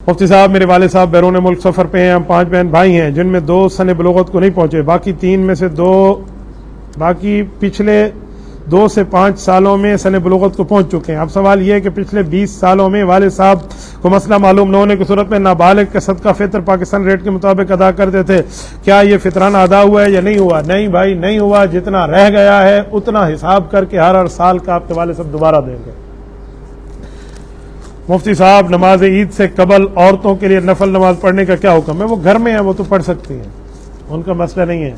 مفتی صاحب میرے والد صاحب بیرون ملک سفر پہ ہیں، ہم 5 بہن بھائی ہیں جن میں 2 سن بلوغت کو نہیں پہنچے، باقی پچھلے 2 سے 5 سالوں میں سن بلوغت کو پہنچ چکے ہیں۔ اب سوال یہ ہے کہ پچھلے 20 سالوں میں والد صاحب کو مسئلہ معلوم نہ ہونے کی صورت میں نابالغ کا صدقہ فطر پاکستان ریٹ کے مطابق ادا کرتے تھے، کیا یہ فطرانہ ادا ہوا ہے یا نہیں ہوا؟ نہیں بھائی نہیں ہوا، جتنا رہ گیا ہے اتنا حساب کر کے ہر سال کا آپ کے والد صاحب دوبارہ دیں گے۔ مفتی صاحب نماز عید سے قبل عورتوں کے لیے نفل نماز پڑھنے کا کیا حکم ہے؟ وہ گھر میں ہیں، وہ تو پڑھ سکتی ہیں، ان کا مسئلہ نہیں ہے۔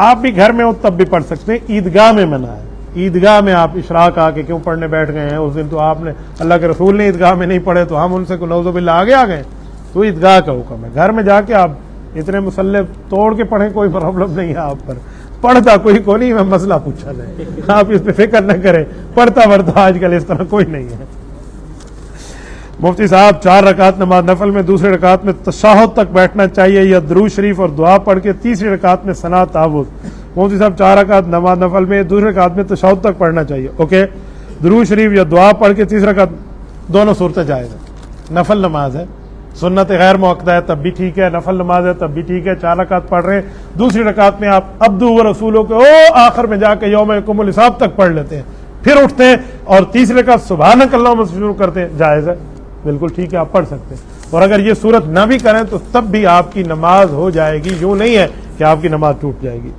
آپ بھی گھر میں ہو تب بھی پڑھ سکتے ہیں، عیدگاہ میں منع ہے۔ عیدگاہ میں آپ اشراق آ کے کیوں پڑھنے بیٹھ گئے ہیں؟ اس دن تو آپ نے اللہ کے رسول نے عیدگاہ میں نہیں پڑھے تو ہم ان سے نعوذ باللہ آگے آ گئے، تو عیدگاہ کا حکم ہے۔ گھر میں جا کے آپ اتنے مصلے توڑ کے پڑھیں، کوئی پرابلم نہیں ہے آپ پر، پڑھتا کوئی کو نہیں، میں مسئلہ پوچھا ہے، آپ اس پہ فکر نہ کریں، پڑھتا آج کل اس طرح کوئی نہیں ہے۔ مفتی صاحب 4 رکعت نماز نفل میں دوسری رکعت میں تشہد تک بیٹھنا چاہیے یا درود شریف اور دعا پڑھ کے تیسری رکعت میں ثنا تعوذ؟ مفتی صاحب 4 رکعت نماز نفل میں دوسری رکعت میں تشہد تک پڑھنا چاہیے، اوکے، درود شریف یا دعا پڑھ کے تیسری رکعت، دونوں صورتیں جائز ہیں۔ نفل نماز ہے، سنت غیر موقع ہے تب بھی ٹھیک ہے، نفل نماز ہے تب بھی ٹھیک ہے۔ 4 رکعت پڑھ رہے ہیں، دوسری رکعت میں آپ عبدہ و رسولہ کے آخر میں جا کے یوم یقوم الحساب تک پڑھ لیتے ہیں، پھر اٹھتے ہیں اور تیسری رکعت سبحانک اللہم سے شروع کرتے ہیں، جائز ہے، بالکل ٹھیک ہے، آپ پڑھ سکتے ہیں۔ اور اگر یہ صورت نہ بھی کریں تو تب بھی آپ کی نماز ہو جائے گی، یوں نہیں ہے کہ آپ کی نماز ٹوٹ جائے گی۔